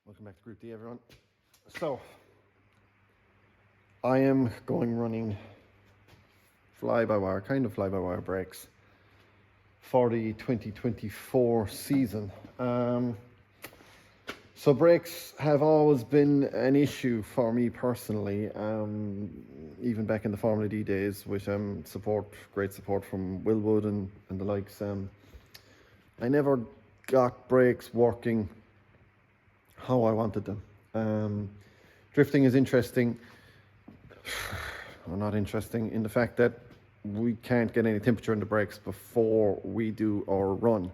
Welcome back to Group D, everyone. So, I am running fly-by-wire, kind of fly-by-wire brakes for the 2024 season. So brakes have always been an issue for me personally, even back in the Formula D days with great support from Willwood and the likes. I never got brakes working how I wanted them. Drifting is interesting, or not interesting, in the fact that we can't get any temperature in the brakes before we do our run.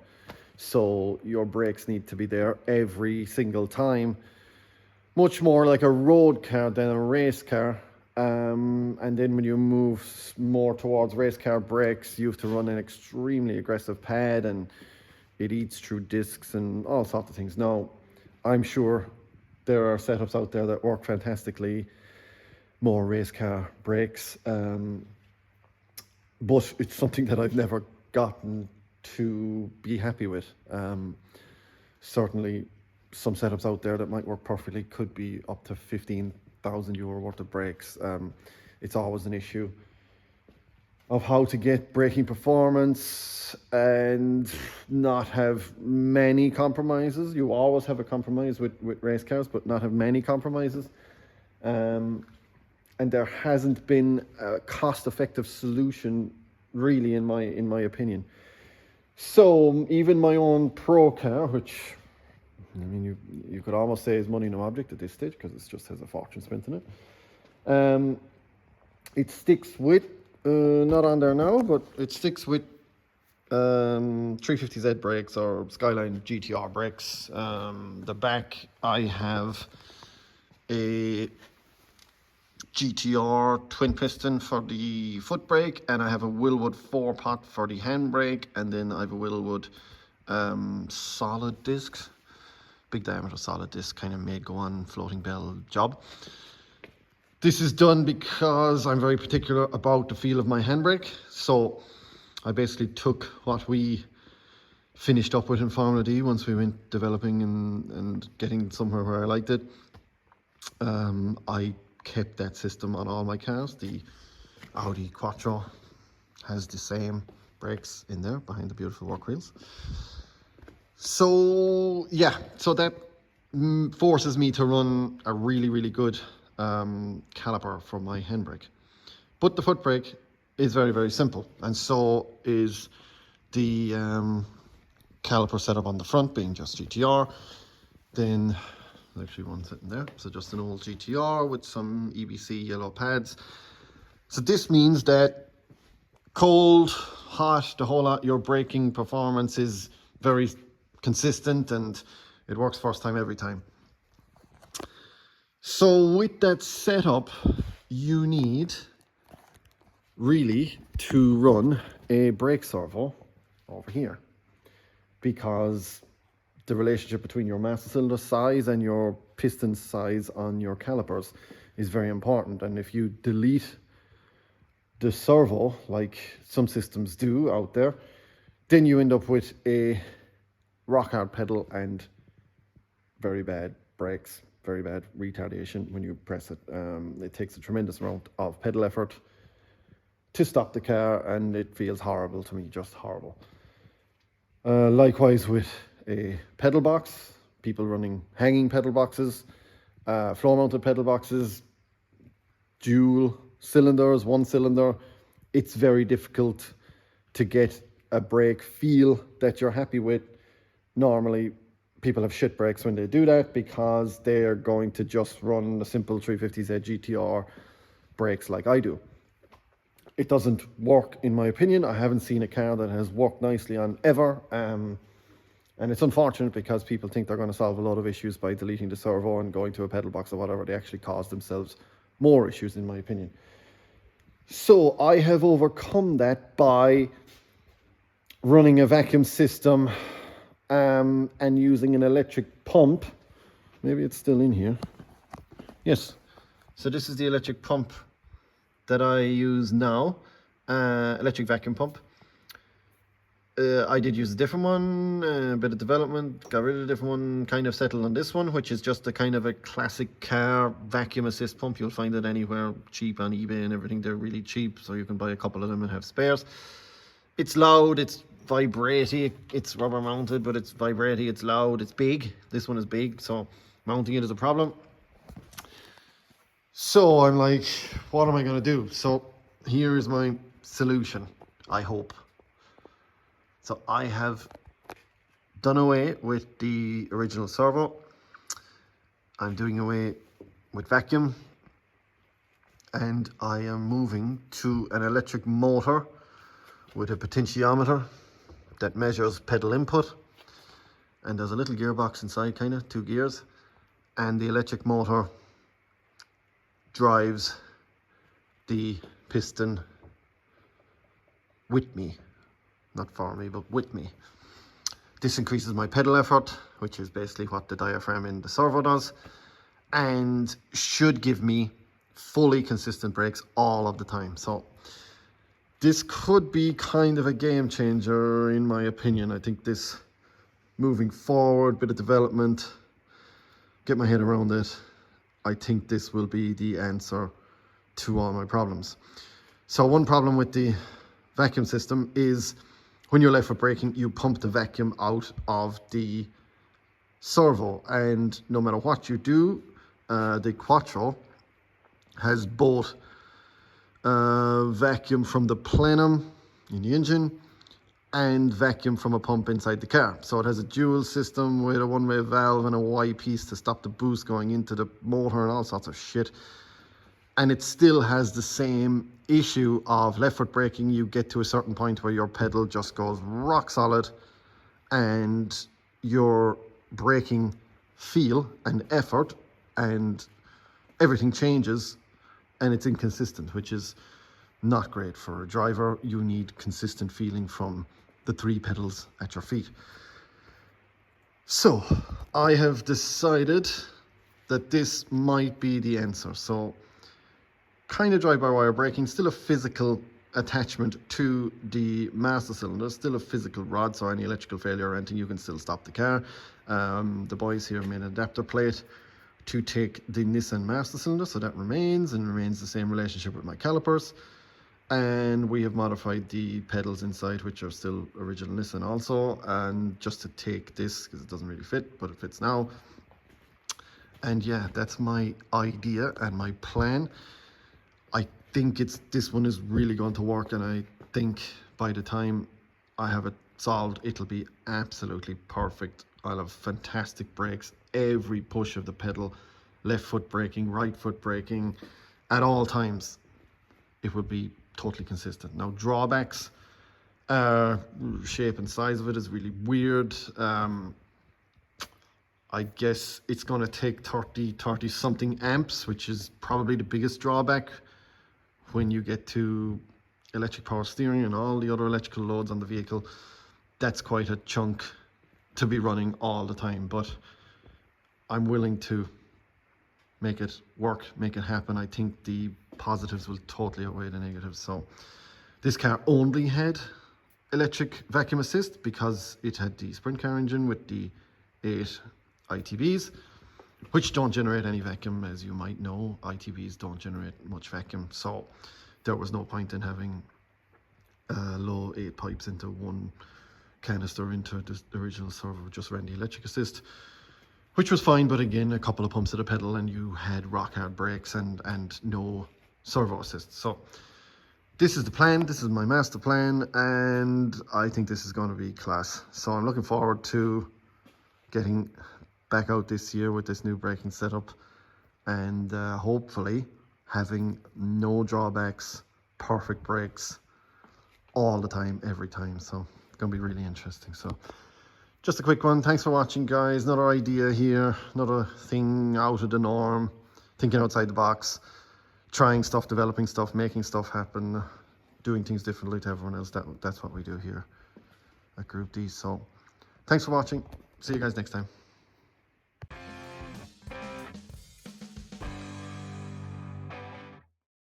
So your brakes need to be there every single time, much more like a road car than a race car. And then when you move more towards race car brakes, you have to run an extremely aggressive pad and it eats through discs and all sorts of things. Now, I'm sure there are setups out there that work fantastically, more race car brakes, but it's something that I've never gotten to be happy with. Certainly some setups out there that might work perfectly could be up to €15,000 worth of brakes. It's always an issue of how to get braking performance and not have many compromises. You always have a compromise with race cars, but not have many compromises. And there hasn't been a cost-effective solution, really, in my opinion. So even my own pro car, which I mean, you could almost say is money no object at this stage because it just has a fortune spent in it. It sticks with, not on there now, but it sticks with 350Z brakes or Skyline GTR brakes. The back, I have a GTR twin piston for the foot brake, and I have a Willwood 4-pot for the handbrake, and then I have a Willwood solid disc, big diameter solid disc, kind of made go on floating bell job. This is done because I'm very particular about the feel of my handbrake. So I basically took what we finished up with in Formula D once we went developing and getting somewhere where I liked it. I kept that system on all my cars. The Audi Quattro has the same brakes in there behind the beautiful work wheels. So yeah, so that forces me to run a really, really good caliper for my handbrake. But the foot brake is very, very simple, and so is the caliper setup on the front, being just GTR. Then there's actually one sitting there, so just an old GTR with some EBC yellow pads. So this means that cold, hot, the whole lot, your braking performance is very consistent and it works first time every time. So with that setup, you need really to run a brake servo over here, because the relationship between your master cylinder size and your piston size on your calipers is very important. And if you delete the servo, like some systems do out there, then you end up with a rock hard pedal and very bad brakes, very bad retardation when you press it. It takes a tremendous amount of pedal effort to stop the car, and it feels horrible to me, just horrible. Likewise with a pedal box, people running hanging pedal boxes, floor mounted pedal boxes, dual cylinders, one cylinder, it's very difficult to get a brake feel that you're happy with. Normally people have shit brakes when they do that because they're going to just run a simple 350Z GTR brakes like I do. It doesn't work, in my opinion. I haven't seen a car that has worked nicely on ever. And it's unfortunate because people think they're going to solve a lot of issues by deleting the servo and going to a pedal box or whatever. They actually cause themselves more issues, in my opinion. So I have overcome that by running a vacuum system and using an electric pump. Maybe it's still in here. Yes. So this is the electric pump that I use now, electric vacuum pump. I did use a different one, a bit of development, got rid of the different one, kind of settled on this one, which is just a kind of a classic car vacuum assist pump. You'll find it anywhere cheap on eBay and everything. They're really cheap, so you can buy a couple of them and have spares. It's loud, it's vibrating, it's rubber mounted, but it's vibrating, it's loud, it's big. This one is big, so mounting it is a problem. So I'm like, what am I going to do? So here is my solution, I hope. So I have done away with the original servo. I'm doing away with vacuum. And I am moving to an electric motor with a potentiometer that measures pedal input. And there's a little gearbox inside, kind of, 2 gears. And the electric motor drives the piston with me. Not for me, but with me. This increases my pedal effort, which is basically what the diaphragm in the servo does, and should give me fully consistent brakes all of the time. So this could be kind of a game changer in my opinion. I think this, moving forward, bit of development, get my head around it, I think this will be the answer to all my problems. So one problem with the vacuum system is when you're left foot braking, you pump the vacuum out of the servo, and no matter what you do, the Quattro has both vacuum from the plenum in the engine and vacuum from a pump inside the car. So it has a dual system with a one-way valve and a Y piece to stop the boost going into the motor and all sorts of shit. And it still has the same issue of left foot braking. You get to a certain point where your pedal just goes rock solid and your braking feel and effort and everything changes and it's inconsistent, which is not great for a driver. You need consistent feeling from the 3 pedals at your feet. So I have decided that this might be the answer. So kind of drive-by-wire braking, still a physical attachment to the master cylinder, still a physical rod, so any electrical failure or anything, you can still stop the car. The boys here made an adapter plate to take the Nissan master cylinder, so that remains the same relationship with my calipers. And we have modified the pedals inside, which are still original Nissan also, and just to take this, because it doesn't really fit, but it fits now. And yeah, that's my idea and my plan. I think this one is really going to work, and I think by the time I have it solved, it'll be absolutely perfect. I'll have fantastic brakes, every push of the pedal, left foot braking, right foot braking, at all times. It will be totally consistent. Now, drawbacks, shape and size of it is really weird. I guess it's going to take 30 something amps, which is probably the biggest drawback when you get to electric power steering and all the other electrical loads on the vehicle. That's quite a chunk to be running all the time, but I'm willing to make it work, make it happen. I think the positives will totally outweigh the negatives. So this car only had electric vacuum assist because it had the sprint car engine with the 8 ITBs, which don't generate any vacuum, as you might know. ITBs don't generate much vacuum, so there was no point in having low 8 pipes into one canister into the original servo. Just ran the electric assist, which was fine, but again, a couple of pumps of the pedal and you had rock hard brakes and no servo assist. So this is the plan, this is my master plan, and I think this is going to be class. So I'm looking forward to getting back out this year with this new braking setup, and hopefully having no drawbacks, perfect brakes all the time, every time. So it's going to be really interesting. So just a quick one. Thanks for watching, guys. Another idea here, another thing out of the norm, thinking outside the box, trying stuff, developing stuff, making stuff happen, doing things differently to everyone else. That's what we do here at Group D. So thanks for watching. See you guys next time.